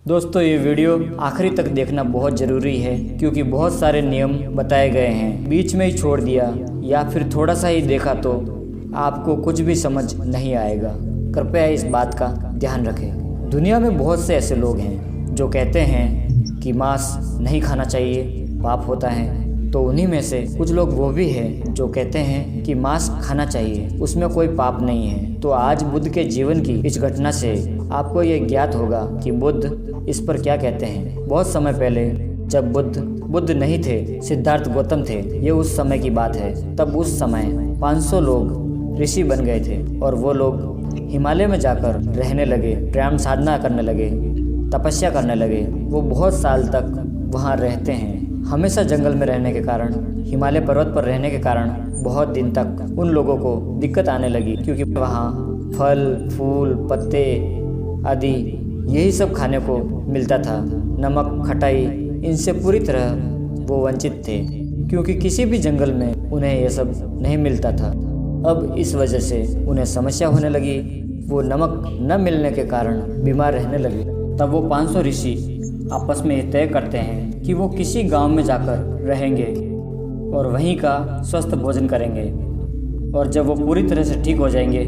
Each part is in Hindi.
दोस्तों ये वीडियो आखिरी तक देखना बहुत ज़रूरी है क्योंकि बहुत सारे नियम बताए गए हैं। बीच में ही छोड़ दिया या फिर थोड़ा सा ही देखा तो आपको कुछ भी समझ नहीं आएगा। कृपया इस बात का ध्यान रखें। दुनिया में बहुत से ऐसे लोग हैं जो कहते हैं कि मांस नहीं खाना चाहिए, पाप होता है। तो उन्हीं में से कुछ लोग वो भी हैं जो कहते हैं कि मांस खाना चाहिए, उसमें कोई पाप नहीं है। तो आज बुद्ध के जीवन की इस घटना से आपको ये ज्ञात होगा कि बुद्ध इस पर क्या कहते हैं। बहुत समय पहले जब बुद्ध नहीं थे, सिद्धार्थ गौतम थे, ये उस समय की बात है। तब उस समय 500 लोग ऋषि बन गए थे और वो लोग हिमालय में जाकर रहने लगे, ध्यान साधना करने लगे, तपस्या करने लगे। वो बहुत साल तक वहाँ रहते हैं। हमेशा जंगल में रहने के कारण, हिमालय पर्वत पर रहने के कारण बहुत दिन तक उन लोगों को दिक्कत आने लगी क्योंकि वहाँ फल, फूल, पत्ते आदि यही सब खाने को मिलता था। नमक, खटाई, इनसे पूरी तरह वो वंचित थे क्योंकि किसी भी जंगल में उन्हें यह सब नहीं मिलता था। अब इस वजह से उन्हें समस्या होने लगी। वो नमक न मिलने के कारण बीमार रहने लगे। तब वो 500 ऋषि आपस में तय करते हैं कि वो किसी गांव में जाकर रहेंगे और वहीं का स्वस्थ भोजन करेंगे और जब वो पूरी तरह से ठीक हो जाएंगे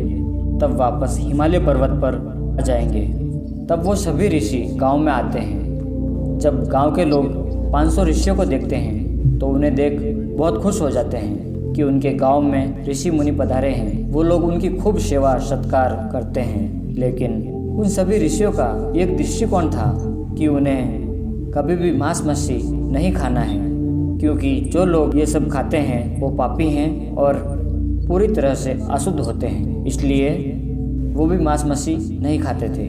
तब वापस हिमालय पर्वत पर आ जाएंगे। तब वो सभी ऋषि गांव में आते हैं। जब गांव के लोग 500 ऋषियों को देखते हैं तो उन्हें देख बहुत खुश हो जाते हैं कि उनके गांव में ऋषि मुनि पधारे हैं। वो लोग उनकी खूब सेवा सत्कार करते हैं। लेकिन उन सभी ऋषियों का एक दृष्टिकोण था कि उन्हें कभी भी मांस मछली नहीं खाना है क्योंकि जो लोग ये सब खाते हैं वो पापी हैं और पूरी तरह से अशुद्ध होते हैं। इसलिए वो भी मांस मछली नहीं खाते थे।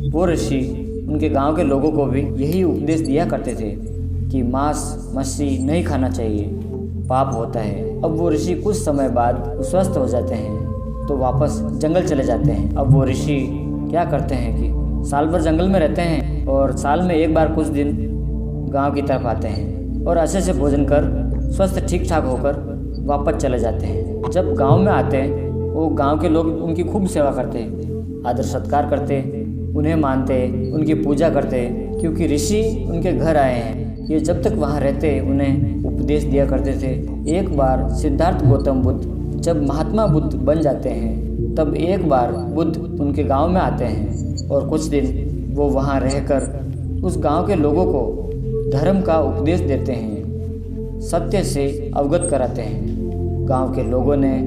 वो ऋषि उनके गांव के लोगों को भी यही उपदेश दिया करते थे कि मांस मछली नहीं खाना चाहिए, पाप होता है। अब वो ऋषि कुछ समय बाद स्वस्थ हो जाते हैं तो वापस जंगल चले जाते हैं। अब वो ऋषि क्या करते हैं कि साल भर जंगल में रहते हैं और साल में एक बार कुछ दिन गांव की तरफ आते हैं और अच्छे से भोजन कर स्वस्थ ठीक ठाक होकर वापस चले जाते हैं। जब गांव में आते हैं वो गांव के लोग उनकी खूब सेवा करते, आदर सत्कार करते, उन्हें मानते, उनकी पूजा करते क्योंकि ऋषि उनके घर आए हैं। ये जब तक वहाँ रहते उन्हें उपदेश दिया करते थे। एक बार सिद्धार्थ गौतम बुद्ध जब महात्मा बुद्ध बन जाते हैं तब एक बार बुद्ध उनके गांव में आते हैं और कुछ दिन वो वहाँ रहकर उस गांव के लोगों को धर्म का उपदेश देते हैं, सत्य से अवगत कराते हैं। गांव के लोगों ने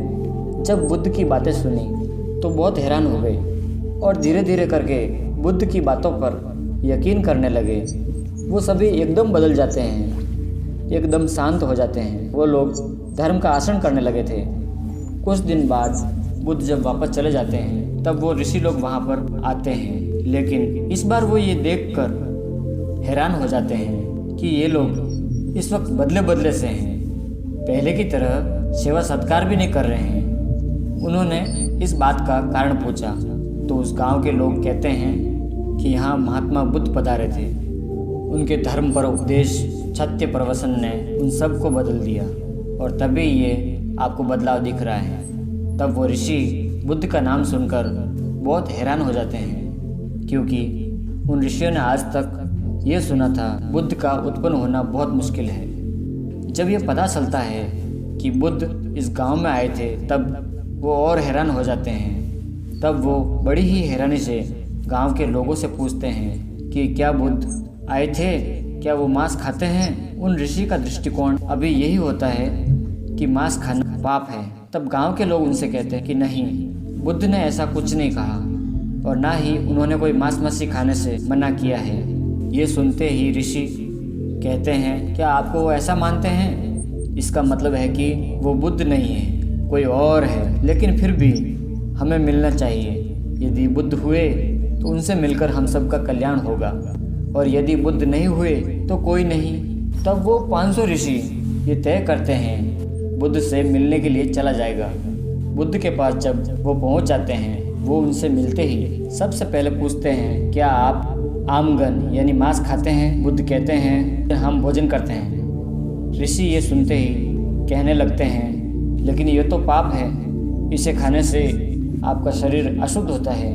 जब बुद्ध की बातें सुनी तो बहुत हैरान हो गए और धीरे धीरे करके बुद्ध की बातों पर यकीन करने लगे। वो सभी एकदम बदल जाते हैं, एकदम शांत हो जाते हैं। वो लोग धर्म का आचरण करने लगे थे। कुछ दिन बाद बुद्ध जब वापस चले जाते हैं तब वो ऋषि लोग वहाँ पर आते हैं, लेकिन इस बार वो ये देखकर हैरान हो जाते हैं कि ये लोग इस वक्त बदले बदले से हैं, पहले की तरह सेवा सत्कार भी नहीं कर रहे हैं। उन्होंने इस बात का कारण पूछा तो उस गांव के लोग कहते हैं कि यहाँ महात्मा बुद्ध पधारे थे। उनके धर्म पर उपदेश, सत्य प्रवचन ने उन सब को बदल दिया और तभी ये आपको बदलाव दिख रहा है। तब वो ऋषि बुद्ध का नाम सुनकर बहुत हैरान हो जाते हैं क्योंकि उन ऋषियों ने आज तक ये सुना था बुद्ध का उत्पन्न होना बहुत मुश्किल है। जब ये पता चलता है कि बुद्ध इस गांव में आए थे तब वो और हैरान हो जाते हैं। तब वो बड़ी ही हैरानी से गांव के लोगों से पूछते हैं कि क्या बुद्ध आए थे, क्या वो मांस खाते हैं। उन ऋषि का दृष्टिकोण अभी यही होता है कि मांस खाना पाप है। तब गांव के लोग उनसे कहते हैं कि नहीं, बुद्ध ने ऐसा कुछ नहीं कहा और ना ही उन्होंने कोई मांस मछली खाने से मना किया है। ये सुनते ही ऋषि कहते हैं क्या आपको वो ऐसा मानते हैं? इसका मतलब है कि वो बुद्ध नहीं है, कोई और है, लेकिन फिर भी हमें मिलना चाहिए। यदि बुद्ध हुए तो उनसे मिलकर हम सबका कल्याण होगा और यदि बुद्ध नहीं हुए तो कोई नहीं। तब वो 500 ऋषि ये तय करते हैं बुद्ध से मिलने के लिए चला जाएगा। बुद्ध के पास जब वो पहुंच जाते हैं वो उनसे मिलते ही सबसे पहले पूछते हैं क्या आप आमगन यानी मांस खाते हैं? बुद्ध कहते हैं हम भोजन करते हैं। ऋषि ये सुनते ही कहने लगते हैं लेकिन ये तो पाप है, इसे खाने से आपका शरीर अशुद्ध होता है,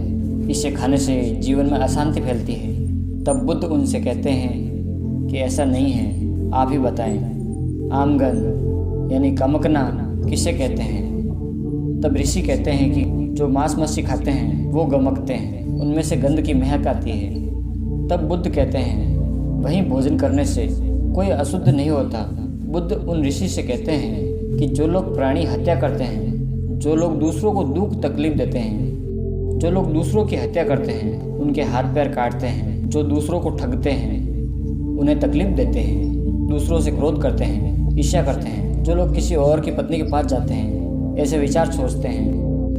इसे खाने से जीवन में अशांति फैलती है। तब बुद्ध उनसे कहते हैं कि ऐसा नहीं है, आप ही बताएं। आमगन यानी गमकना किसे कहते हैं? तब ऋषि कहते हैं कि जो मांस मच्छी खाते हैं वो गमकते हैं, उनमें से गंध की महक आती है। तब बुद्ध कहते हैं वहीं भोजन करने से कोई अशुद्ध नहीं होता। बुद्ध उन ऋषि से कहते हैं कि जो लोग प्राणी हत्या करते हैं, जो लोग दूसरों को दुख तकलीफ देते हैं, जो लोग दूसरों की हत्या करते हैं, उनके हाथ पैर काटते हैं, जो दूसरों को ठगते हैं, उन्हें तकलीफ देते हैं, दूसरों से क्रोध करते हैं, ईर्ष्या करते हैं, जो लोग किसी और की पत्नी के पास जाते हैं, ऐसे विचार सोचते हैं,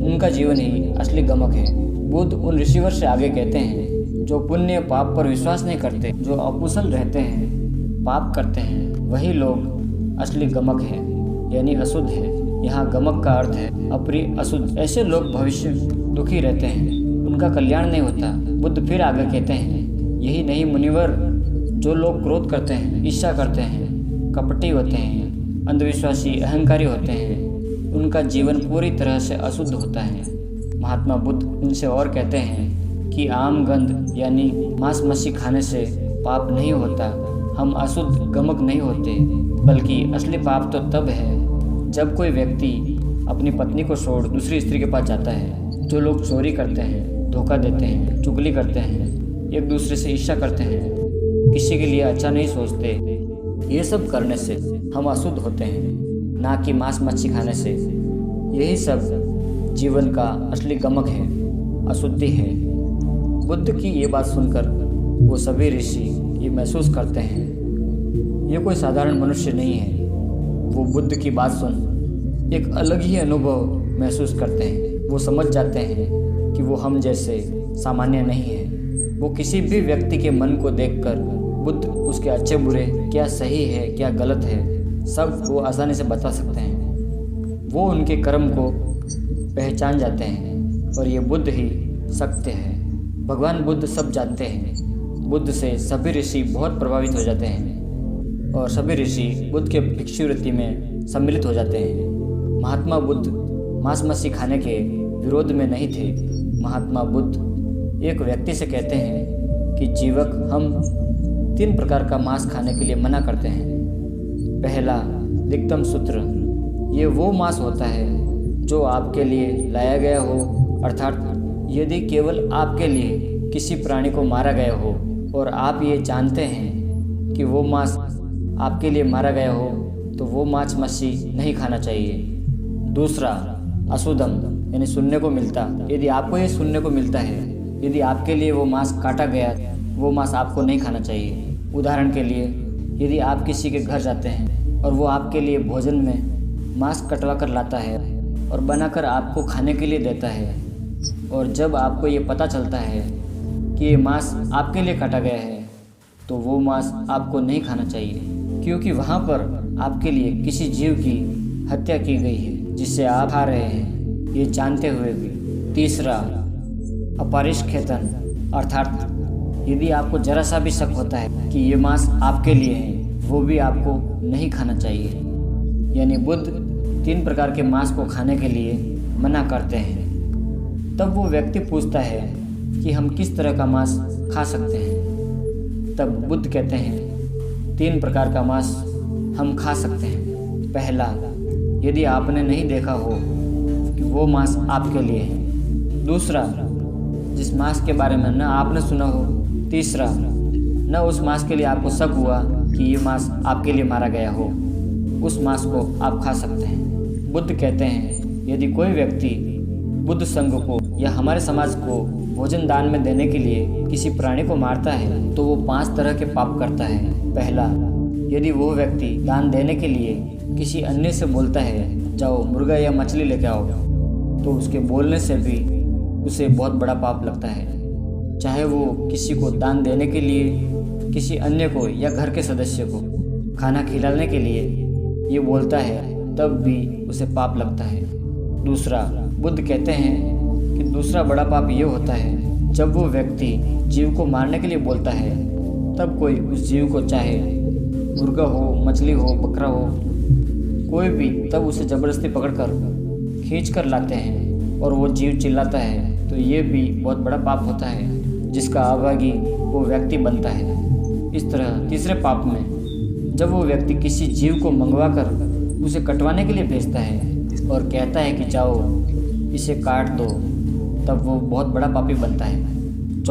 उनका जीवन ही असली गमक है। बुद्ध उन ऋषिवर से आगे कहते हैं जो पुण्य पाप पर विश्वास नहीं करते, जो अकुशल रहते हैं, पाप करते हैं, वही लोग असली गमक है, यानी अशुद्ध है। यहाँ गमक का अर्थ है अप्रिय, अशुद्ध। ऐसे लोग भविष्य दुखी रहते हैं, उनका कल्याण नहीं होता। बुद्ध फिर आगे कहते हैं यही नहीं मुनिवर, जो लोग क्रोध करते हैं, ईर्ष्या करते हैं, कपटी होते हैं, अंधविश्वासी, अहंकारी होते हैं, उनका जीवन पूरी तरह से अशुद्ध होता है। महात्मा बुद्ध उनसे और कहते हैं कि आम गंध यानी मांस मच्छी खाने से पाप नहीं होता, हम अशुद्ध गमक नहीं होते, बल्कि असली पाप तो तब है जब कोई व्यक्ति अपनी पत्नी को छोड़ दूसरी स्त्री के पास जाता है। जो लोग चोरी करते हैं, धोखा देते हैं, चुगली करते हैं, एक दूसरे से ईर्ष्या करते हैं, किसी के लिए अच्छा नहीं सोचते, ये सब करने से हम अशुद्ध होते हैं, ना कि मांस मच्छी खाने से। यही सब जीवन का असली गमक है, अशुद्धि है। बुद्ध की ये बात सुनकर वो सभी ऋषि ये महसूस करते हैं ये कोई साधारण मनुष्य नहीं है। वो बुद्ध की बात सुन एक अलग ही अनुभव महसूस करते हैं। वो समझ जाते हैं कि वो हम जैसे सामान्य नहीं है। वो किसी भी व्यक्ति के मन को देखकर बुद्ध उसके अच्छे बुरे, क्या सही है क्या गलत है, सब वो आसानी से बता सकते हैं। वो उनके कर्म को पहचान जाते हैं और ये बुद्ध ही सत्य है। भगवान बुद्ध सब जानते हैं। बुद्ध से सभी ऋषि बहुत प्रभावित हो जाते हैं और सभी ऋषि बुद्ध के भिक्षुवृत्ति में सम्मिलित हो जाते हैं। महात्मा बुद्ध मांस मच्छी खाने के विरोध में नहीं थे। महात्मा बुद्ध एक व्यक्ति से कहते हैं कि जीवक, हम 3 प्रकार का मांस खाने के लिए मना करते हैं। पहला, दिक्तम सूत्र, ये वो मांस होता है जो आपके लिए लाया गया हो, अर्थात यदि केवल आपके लिए किसी प्राणी को मारा गया हो और आप ये जानते हैं कि वो मांस आपके लिए मारा गया हो, तो वो मांस मच्छी नहीं खाना चाहिए। दूसरा, अशुद्धम, यानी सुनने को मिलता, यदि आपको ये सुनने को मिलता है, यदि आपके लिए वो मांस काटा गया, वो मांस आपको नहीं खाना चाहिए। उदाहरण के लिए, यदि आप किसी के घर जाते हैं और वो आपके लिए भोजन में मांस कटवा कर लाता है और बनाकर आपको खाने के लिए देता है, और जब आपको ये पता चलता है कि ये मांस आपके लिए काटा गया है, तो वो मांस आपको नहीं खाना चाहिए, क्योंकि वहाँ पर आपके लिए किसी जीव की हत्या की गई है जिसे आप खा रहे हैं, ये जानते हुए भी। तीसरा, अपरिष्कृतन, अर्थात यदि आपको जरा सा भी शक होता है कि ये मांस आपके लिए है, वो भी आपको नहीं खाना चाहिए। यानी बुद्ध 3 प्रकार के मांस को खाने के लिए मना करते हैं। तब वो व्यक्ति पूछता है कि हम किस तरह का मांस खा सकते हैं। तब बुद्ध कहते हैं 3 प्रकार का मांस हम खा सकते हैं। पहला, यदि आपने नहीं देखा हो कि वो मांस आपके लिए है। दूसरा, जिस मांस के बारे में न आपने सुना हो। तीसरा, न उस मांस के लिए आपको शक हुआ कि ये मांस आपके लिए मारा गया हो, उस मांस को आप खा सकते हैं। बुद्ध कहते हैं यदि कोई व्यक्ति बुद्ध संघ को या हमारे समाज को भोजन दान में देने के लिए किसी प्राणी को मारता है, तो वो 5 तरह के पाप करता है। पहला, यदि वो व्यक्ति दान देने के लिए किसी अन्य से बोलता है जाओ मुर्गा या मछली लेके आओ, तो उसके बोलने से भी उसे बहुत बड़ा पाप लगता है। चाहे वो किसी को दान देने के लिए, किसी अन्य को या घर के सदस्य को खाना खिलाने के लिए ये बोलता है, तब भी उसे पाप लगता है। दूसरा, बुद्ध कहते हैं कि दूसरा बड़ा पाप ये होता है जब वो व्यक्ति जीव को मारने के लिए बोलता है, तब कोई उस जीव को, चाहे मुर्गा हो, मछली हो, बकरा हो, कोई भी, तब उसे ज़बरदस्ती पकड़कर खींच कर लाते हैं और वो जीव चिल्लाता है, तो ये भी बहुत बड़ा पाप होता है जिसका अभागी वो व्यक्ति बनता है। इस तरह तीसरे पाप में जब वो व्यक्ति किसी जीव को मंगवा कर उसे कटवाने के लिए भेजता है और कहता है कि जाओ इसे काट दो, तब वो बहुत बड़ा पापी बनता है।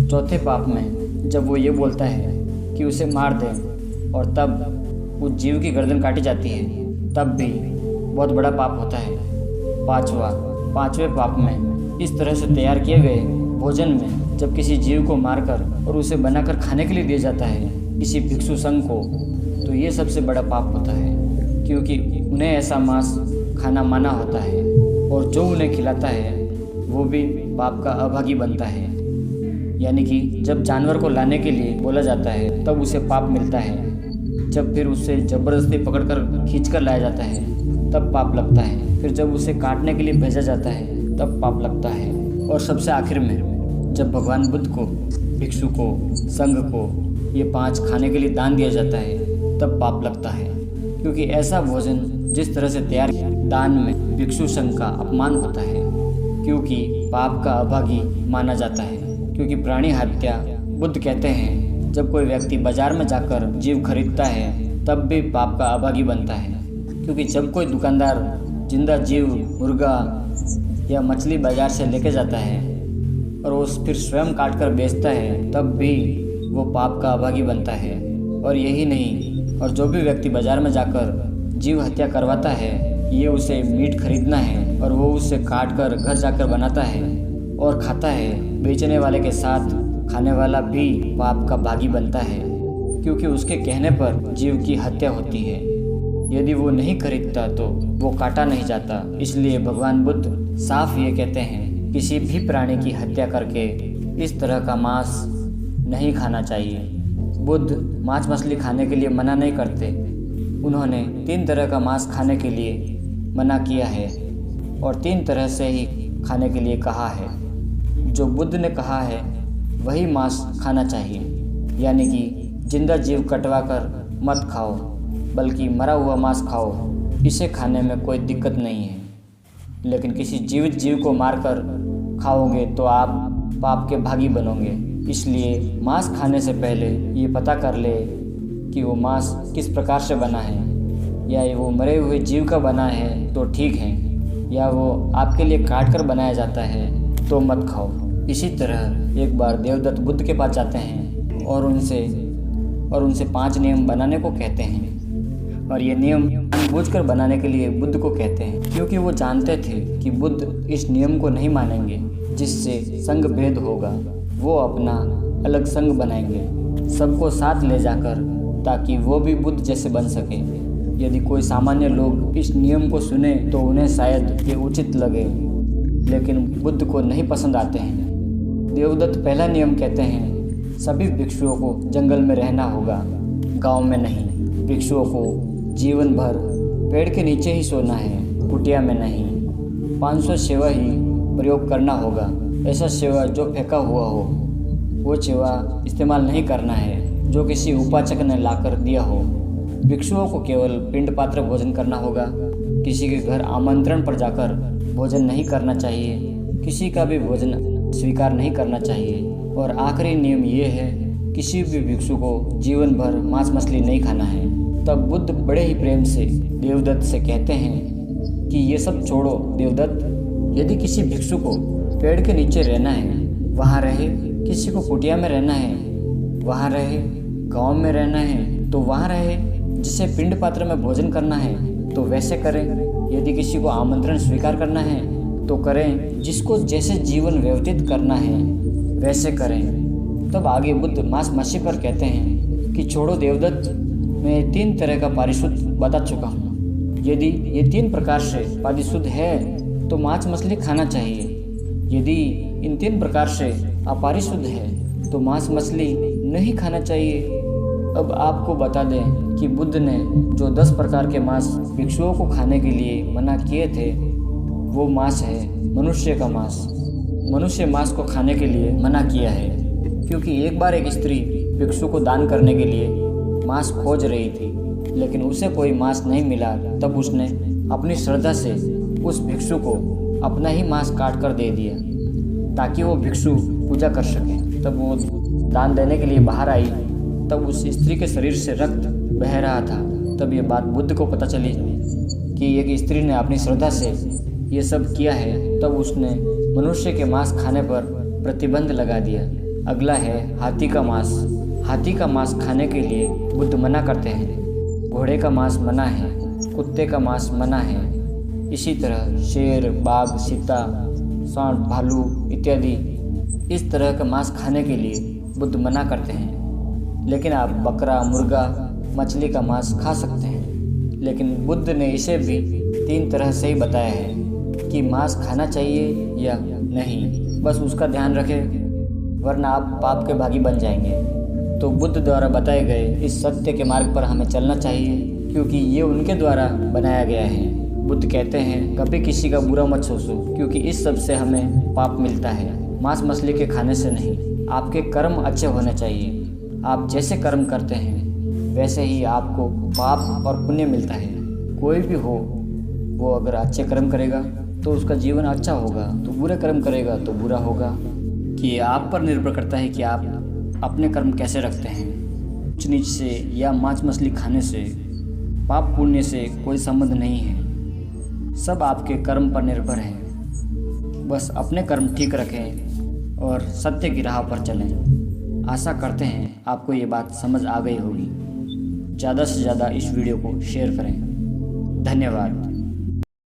चौथे पाप में जब वो ये बोलता है कि उसे मार दें और तब उस जीव की गर्दन काटी जाती है, तब भी बहुत बड़ा पाप होता है। पांचवें पाप में इस तरह से तैयार किए गए भोजन में जब किसी जीव को मारकर और उसे बनाकर खाने के लिए दिया जाता है किसी भिक्षु संघ को, तो ये सबसे बड़ा पाप होता है, क्योंकि उन्हें ऐसा मांस खाना माना होता है और जो उन्हें खिलाता है वो भी पाप का अभागी बनता है। यानी कि जब जानवर को लाने के लिए बोला जाता है तब उसे पाप मिलता है, जब फिर उसे ज़बरदस्ती पकड़कर खींचकर लाया जाता है तब पाप लगता है, फिर जब उसे काटने के लिए भेजा जाता है तब पाप लगता है, और सबसे आखिर में जब भगवान बुद्ध को, भिक्षु को, संघ को ये 5 खाने के लिए दान दिया जाता है तब पाप लगता है, क्योंकि ऐसा भोजन जिस तरह से तैयार दान में भिक्षु संघ का अपमान होता है, क्योंकि पाप का अभागी माना जाता है। क्योंकि प्राणी हत्या, बुद्ध कहते हैं जब कोई व्यक्ति बाजार में जाकर जीव खरीदता है तब भी पाप का अभागी बनता है, क्योंकि जब कोई दुकानदार जिंदा जीव, मुर्गा या मछली बाजार से लेके जाता है और वो फिर स्वयं काट कर बेचता है तब भी वो पाप का अभागी बनता है। और यही नहीं, और जो भी व्यक्ति बाजार में जाकर जीव हत्या करवाता है, ये उसे मीट खरीदना है और वो उसे काट कर घर जाकर बनाता है और खाता है, बेचने वाले के साथ खाने वाला भी पाप का भागी बनता है, क्योंकि उसके कहने पर जीव की हत्या होती है। यदि वो नहीं खरीदता तो वो काटा नहीं जाता। इसलिए भगवान बुद्ध साफ ये कहते हैं, किसी भी प्राणी की हत्या करके इस तरह का मांस नहीं खाना चाहिए। बुद्ध मांस मछली खाने के लिए मना नहीं करते, उन्होंने 3 तरह का मांस खाने के लिए मना किया है और 3 तरह से ही खाने के लिए कहा है। जो बुद्ध ने कहा है वही मांस खाना चाहिए, यानी कि जिंदा जीव कटवा कर मत खाओ, बल्कि मरा हुआ मांस खाओ, इसे खाने में कोई दिक्कत नहीं है। लेकिन किसी जीवित जीव को मारकर खाओगे तो आप पाप के भागी बनोगे। इसलिए मांस खाने से पहले ये पता कर ले कि वो मांस किस प्रकार से बना है, या वो मरे हुए जीव का बना है तो ठीक है, या वो आपके लिए काट कर बनाया जाता है तो मत खाओ। इसी तरह एक बार देवदत्त बुद्ध के पास जाते हैं और उनसे 5 नियम बनाने को कहते हैं, और ये नियम जानबूझकर बनाने के लिए बुद्ध को कहते हैं, क्योंकि वो जानते थे कि बुद्ध इस नियम को नहीं मानेंगे जिससे संघ भेद होगा। वो अपना अलग संघ बनाएंगे, सबको साथ ले जाकर, ताकि वो भी बुद्ध जैसे बन सके। यदि कोई सामान्य लोग इस नियम को सुने तो उन्हें शायद ये उचित लगे, लेकिन बुद्ध को नहीं पसंद आते हैं। देवदत्त पहला नियम कहते हैं, सभी भिक्षुओं को जंगल में रहना होगा, गांव में नहीं। भिक्षुओं को जीवन भर पेड़ के नीचे ही सोना है, कुटिया में नहीं। 500 सेवा ही प्रयोग करना होगा, ऐसा सेवा जो फेंका हुआ हो वो सेवा इस्तेमाल नहीं करना है, जो किसी उपाचक ने लाकर दिया हो। भिक्षुओं को केवल पिंड पात्र भोजन करना होगा, किसी के घर आमंत्रण पर जाकर भोजन नहीं करना चाहिए, किसी का भी भोजन स्वीकार नहीं करना चाहिए। और आखिरी नियम ये है, किसी भी भिक्षु को जीवन भर मांस मछली नहीं खाना है। तब बुद्ध बड़े ही प्रेम से देवदत्त से कहते हैं कि ये सब छोड़ो देवदत्त, यदि किसी भिक्षु को पेड़ के नीचे रहना है वहाँ रहे, किसी को कुटिया में रहना है वहाँ रहे, गांव में रहना है तो वहाँ रहे, जिसे पिंड पात्र में भोजन करना है तो वैसे करें, यदि किसी को आमंत्रण स्वीकार करना है तो करें, जिसको जैसे जीवन व्यतीत करना है वैसे करें। तब आगे बुद्ध मांस मछली पर कहते हैं कि छोड़ो देवदत्त, मैं 3 तरह का पारिशुद्ध बता चुका हूँ। यदि ये 3 प्रकार से पारिशुद्ध है तो मांस मछली खाना चाहिए, यदि इन 3 प्रकार से अपारिशुद्ध है तो मांस मछली नहीं खाना चाहिए। अब आपको बता दें कि बुद्ध ने जो 10 प्रकार के मांस भिक्षुओं को खाने के लिए मना किए थे, वो मांस है मनुष्य का मांस। मनुष्य मांस को खाने के लिए मना किया है, क्योंकि एक बार एक स्त्री भिक्षु को दान करने के लिए मांस खोज रही थी, लेकिन उसे कोई मांस नहीं मिला। तब उसने अपनी श्रद्धा से उस भिक्षु को अपना ही मांस काट कर दे दिया, ताकि वो भिक्षु पूजा कर सके। तब वो दान देने के लिए बाहर आई तब उस स्त्री के शरीर से रक्त बह रहा था। तब ये बात बुद्ध को पता चली कि एक स्त्री ने अपनी श्रद्धा से ये सब किया है। तब उसने मनुष्य के मांस खाने पर प्रतिबंध लगा दिया। अगला है हाथी का मांस। हाथी का मांस खाने के लिए बुद्ध मना करते हैं। घोड़े का मांस मना है, कुत्ते का मांस मना है। इसी तरह शेर, बाघ, चीता, सांड, भालू इत्यादि इस तरह का मांस खाने के लिए बुद्ध मना करते हैं। लेकिन आप बकरा, मुर्गा, मछली का मांस खा सकते हैं। लेकिन बुद्ध ने इसे भी 3 तरह से ही बताया है कि मांस खाना चाहिए या नहीं। बस उसका ध्यान रखें, वरना आप पाप के भागी बन जाएंगे। तो बुद्ध द्वारा बताए गए इस सत्य के मार्ग पर हमें चलना चाहिए, क्योंकि ये उनके द्वारा बनाया गया है। बुद्ध कहते हैं कभी किसी का बुरा मत सोचो, क्योंकि इस सब से हमें पाप मिलता है, मांस मछली के खाने से नहीं। आपके कर्म अच्छे होने चाहिए। आप जैसे कर्म करते हैं वैसे ही आपको पाप और पुण्य मिलता है। कोई भी हो, वो अगर अच्छे कर्म करेगा तो उसका जीवन अच्छा होगा, तो बुरे कर्म करेगा तो बुरा होगा। कि आप पर निर्भर करता है कि आप अपने कर्म कैसे रखते हैं। ऊंच नीच से या मांस मछली खाने से, पाप पुण्य से कोई संबंध नहीं है। सब आपके कर्म पर निर्भर है। बस अपने कर्म ठीक रखें और सत्य की राह पर चलें। आशा करते हैं आपको ये बात समझ आ गई होगी। ज़्यादा से ज़्यादा इस वीडियो को शेयर करें। धन्यवाद।